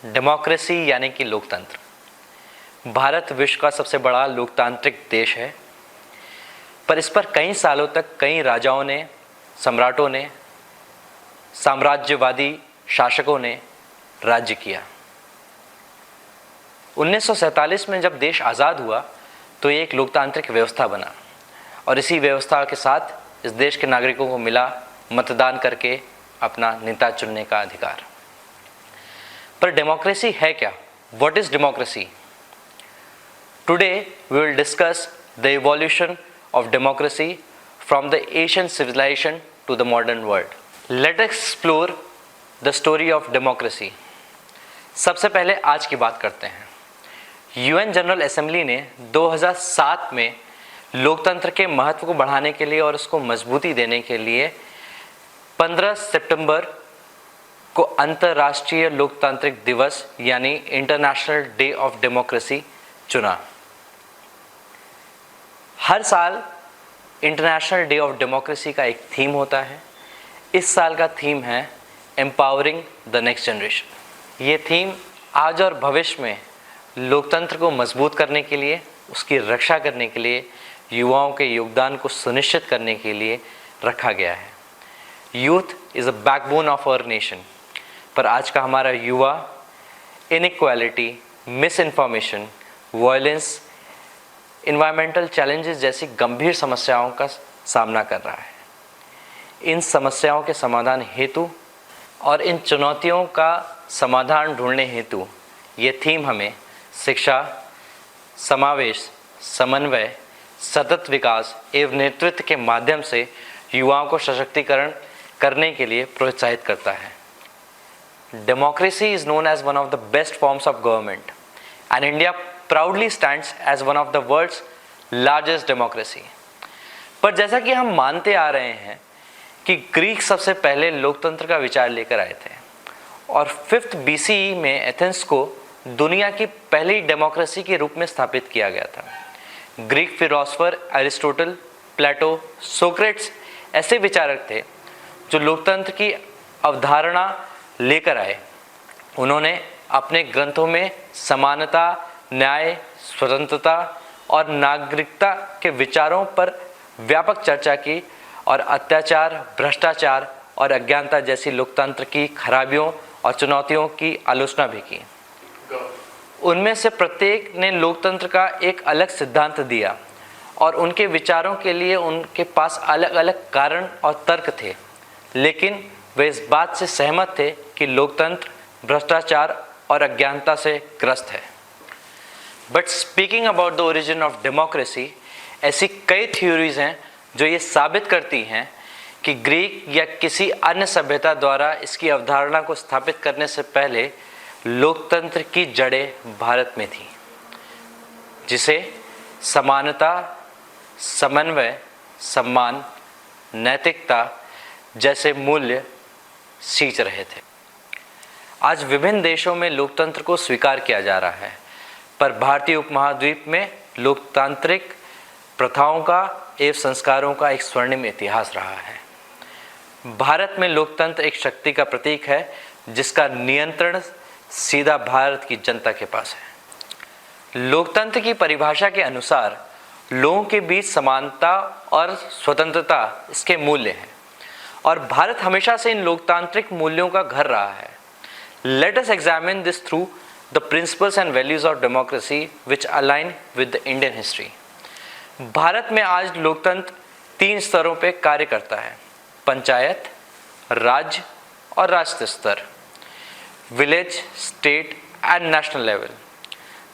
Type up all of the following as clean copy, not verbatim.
Democracy यानी कि लोकतंत्र। भारत विश्व का सबसे बड़ा लोकतांत्रिक देश है, पर इस पर कई सालों तक कई राजाओं ने, सम्राटों ने, साम्राज्यवादी शासकों ने राज्य किया। 1947 में जब देश आज़ाद हुआ तो ये एक लोकतांत्रिक व्यवस्था बना और इसी व्यवस्था के साथ इस देश के नागरिकों को मिला मतदान करके अपना नेता चुनने का अधिकार। पर डेमोक्रेसी है क्या? What is democracy? Today we will discuss the evolution of democracy from the Asian civilisation to the modern world. Let us explore the story of democracy. सबसे पहले आज की बात करते हैं। यूएन जनरल असेंबली ने 2007 में लोकतंत्र के महत्व को बढ़ाने के लिए और उसको मजबूती देने के लिए 15 सितंबर को अंतर्राष्ट्रीय लोकतांत्रिक दिवस यानी इंटरनेशनल डे ऑफ डेमोक्रेसी चुना। हर साल इंटरनेशनल डे ऑफ डेमोक्रेसी का एक थीम होता है। इस साल का थीम है एम्पावरिंग द नेक्स्ट जनरेशन। ये थीम आज और भविष्य में लोकतंत्र को मजबूत करने के लिए, उसकी रक्षा करने के लिए, युवाओं के योगदान को सुनिश्चित करने के लिए रखा गया है। Youth is a backbone of our nation. पर आज का हमारा युवा inequality, misinformation, violence, environmental challenges जैसी गंभीर समस्याओं का सामना कर रहा है। इन समस्याओं के समाधान हेतु और इन चुनौतियों का समाधान ढूंढने हेतु ये थीम हमें शिक्षा, समावेश, समन्वय, सतत विकास एवं नेतृत्व के माध्यम से युवाओं को सशक्तिकरण करने के लिए प्रोत्साहित करता है। Democracy is known as one of the best forms of government and India proudly stands as one of the world's largest democracy. पर जैसा कि हम मानते आ रहे हैं कि ग्रीक सबसे पहले लोकतंत्र का विचार लेकर आए थे और 5th BCE में एथेंस को दुनिया की पहली डेमोक्रेसी के रूप में स्थापित किया गया था। ग्रीक फिलोसोफर एरिस्टोटल, प्लेटो, सोक्रेट्स ऐसे विचारक थे जो लोकतंत्र की अवधारणा लेकर आए। उन्होंने अपने ग्रंथों में समानता, न्याय, स्वतंत्रता और नागरिकता के विचारों पर व्यापक चर्चा की और अत्याचार, भ्रष्टाचार और अज्ञानता जैसी लोकतंत्र की खराबियों और चुनौतियों की आलोचना भी की। उनमें से प्रत्येक ने लोकतंत्र का एक अलग सिद्धांत दिया और उनके विचारों के लिए उनके पास अलग अलग कारण और तर्क थे, लेकिन वे इस बात से सहमत थे कि लोकतंत्र भ्रष्टाचार और अज्ञानता से ग्रस्त है। But speaking about the origin of democracy, ऐसी कई थ्योरीज हैं जो ये साबित करती हैं कि ग्रीक या किसी अन्य सभ्यता द्वारा इसकी अवधारणा को स्थापित करने से पहले लोकतंत्र की जड़ें भारत में थी, जिसे समानता, समन्वय, सम्मान, नैतिकता जैसे मूल्य सींच रहे थे। आज विभिन्न देशों में लोकतंत्र को स्वीकार किया जा रहा है, पर भारतीय उपमहाद्वीप में लोकतांत्रिक प्रथाओं का एवं संस्कारों का एक स्वर्णिम इतिहास रहा है। भारत में लोकतंत्र एक शक्ति का प्रतीक है जिसका नियंत्रण सीधा भारत की जनता के पास है। लोकतंत्र की परिभाषा के अनुसार लोगों के बीच समानता और स्वतंत्रता इसके मूल्य हैं और भारत हमेशा से इन लोकतांत्रिक मूल्यों का घर रहा है। Let us examine this through the principles and values of democracy which align with the Indian history. Bharat में आज लोकतंत्र 3 स्तरों पर कार्य करता है: पंचायत, राज्य और राष्ट्रीय स्तर, village, state and national level.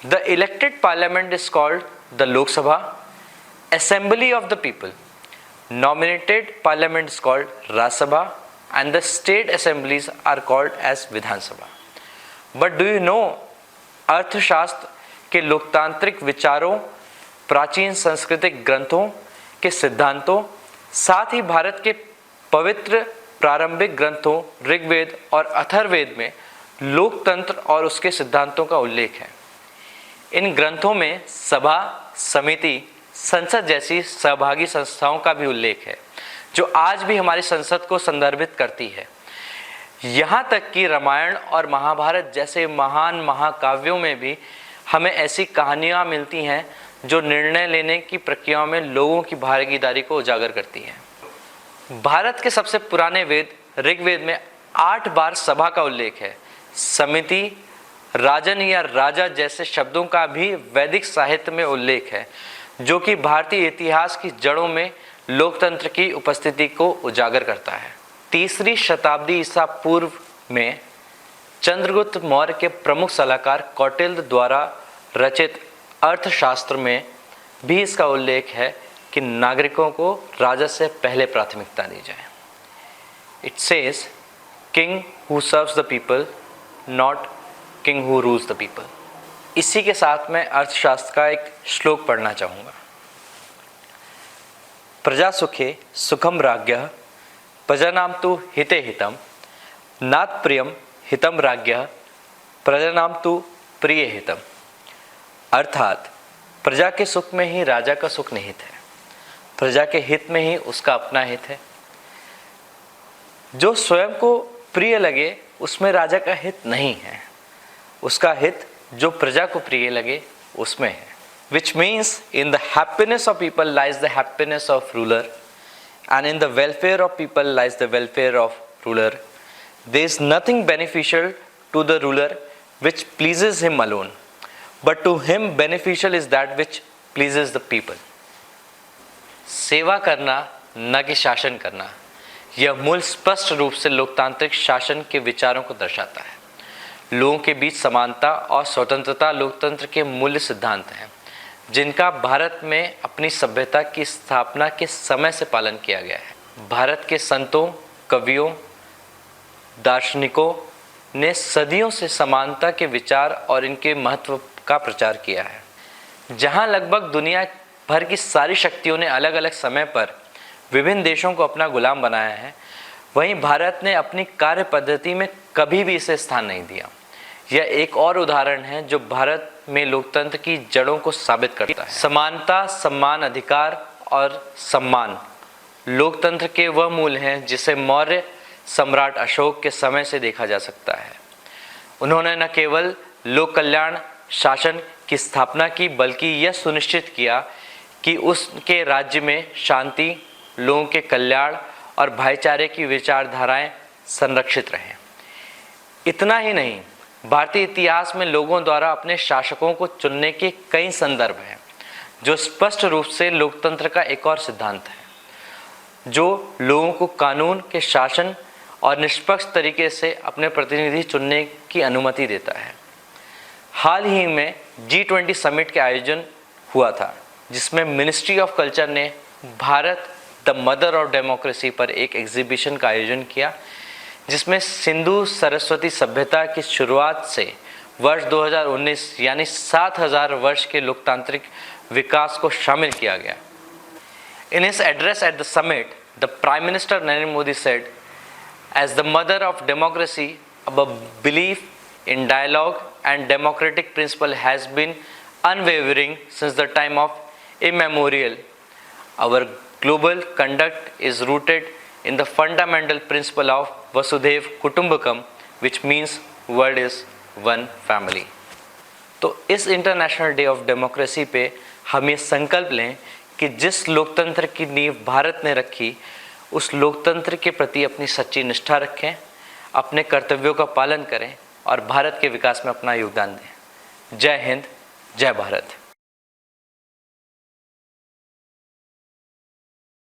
The elected parliament is called the Lok Sabha, assembly of the people. Nominated parliament is called Raj Sabha and the state assemblies are called as Vidhan Sabha. But do you know अर्थशास्त्र के लोकतांत्रिक विचारों, प्राचीन सांस्कृतिक ग्रंथों के सिद्धांतों, साथ ही भारत के पवित्र प्रारंभिक ग्रंथों ऋग्वेद और अथर्ववेद में लोकतंत्र और उसके सिद्धांतों का उल्लेख है। इन ग्रंथों में सभा, समिति, संसद जैसी सहभागी संस्थाओं का भी उल्लेख है जो आज भी हमारी संसद को संदर्भित करती है। यहाँ तक कि रामायण और महाभारत जैसे महान महाकाव्यों में भी हमें ऐसी कहानियाँ मिलती हैं जो निर्णय लेने की प्रक्रिया में लोगों की भागीदारी को उजागर करती हैं। भारत के सबसे पुराने वेद ऋग्वेद में 8 बार सभा का उल्लेख है। समिति, राजन या राजा जैसे शब्दों का भी वैदिक साहित्य में उल्लेख है, जो कि भारतीय इतिहास की जड़ों में लोकतंत्र की उपस्थिति को उजागर करता है। 3री शताब्दी ईसा पूर्व में चंद्रगुप्त मौर्य के प्रमुख सलाहकार कौटिल्य द्वारा रचित अर्थशास्त्र में भी इसका उल्लेख है कि नागरिकों को राजा से पहले प्राथमिकता दी जाए। It says king who serves the people, not king who rules the people. इसी के साथ मैं अर्थशास्त्र का एक श्लोक पढ़ना चाहूँगा। प्रजा सुखे सुखम राज्ञः, प्रजानां तु हिते हितम, नात् प्रियम हितम राज्ञः, प्रजानां तु प्रिय हितम। अर्थात प्रजा के सुख में ही राजा का सुख निहित है, प्रजा के हित में ही उसका अपना हित है। जो स्वयं को प्रिय लगे उसमें राजा का हित नहीं है, उसका हित जो प्रजा को प्रिय लगे उसमें है। Which means in the happiness of people lies the happiness of ruler, and in the welfare of people lies the welfare of ruler. There is nothing beneficial to the ruler which pleases him alone, but to him beneficial is that which pleases the people. सेवा करना न कि शासन करना, यह मूल स्पष्ट रूप से लोकतांत्रिक शासन के विचारों को दर्शाता है। लोगों के बीच समानता और स्वतंत्रता लोकतंत्र के मूल्य सिद्धांत हैं, जिनका भारत में अपनी सभ्यता की स्थापना के समय से पालन किया गया है। भारत के संतों, कवियों, दार्शनिकों ने सदियों से समानता के विचार और इनके महत्व का प्रचार किया है। जहां लगभग दुनिया भर की सारी शक्तियों ने अलग अलग समय पर विभिन्न देशों को अपना गुलाम बनाया है, वहीं भारत ने अपनी कार्य पद्धति में कभी भी इसे स्थान नहीं दिया। यह एक और उदाहरण है जो भारत में लोकतंत्र की जड़ों को साबित करता है। समानता, सम्मान, अधिकार और सम्मान लोकतंत्र के वह मूल हैं जिसे मौर्य सम्राट अशोक के समय से देखा जा सकता है। उन्होंने न केवल लोक कल्याण शासन की स्थापना की, बल्कि यह सुनिश्चित किया कि उसके राज्य में शांति, लोगों के कल्याण और भाईचारे की विचारधाराएं संरक्षित रहें। इतना ही नहीं, भारतीय इतिहास में लोगों द्वारा अपने शासकों को चुनने के कई संदर्भ हैं, जो स्पष्ट रूप से लोकतंत्र का एक और सिद्धांत है, जो लोगों को कानून के शासन और निष्पक्ष तरीके से अपने प्रतिनिधि चुनने की अनुमति देता है। हाल ही में G20 समिट के आयोजन हुआ था, जिसमें मिनिस्ट्री ऑफ कल्चर ने Bharat the mother of democracy पर एक एग्जीबिशन का आयोजन किया, जिसमें सिंधु सरस्वती सभ्यता की शुरुआत से वर्ष 2019 यानी 7000 वर्ष के लोकतांत्रिक विकास को शामिल किया गया। In his address at the summit, the Prime Minister Narendra Modi said, "As the mother of democracy, our belief in dialogue and democratic principle has been unwavering since the time of immemorial. Our global conduct is rooted in the fundamental principle of Vasudhaiv Kutumbakam, which means world is one family." तो इस international day of democracy पे हम ये संकल्प लें कि जिस लोकतंत्र की नींव भारत ने रखी, उस लोकतंत्र के प्रति अपनी सच्ची निष्ठा रखें, अपने कर्तव्यों का पालन करें और भारत के विकास में अपना योगदान दें। जय हिंद, जय भारत।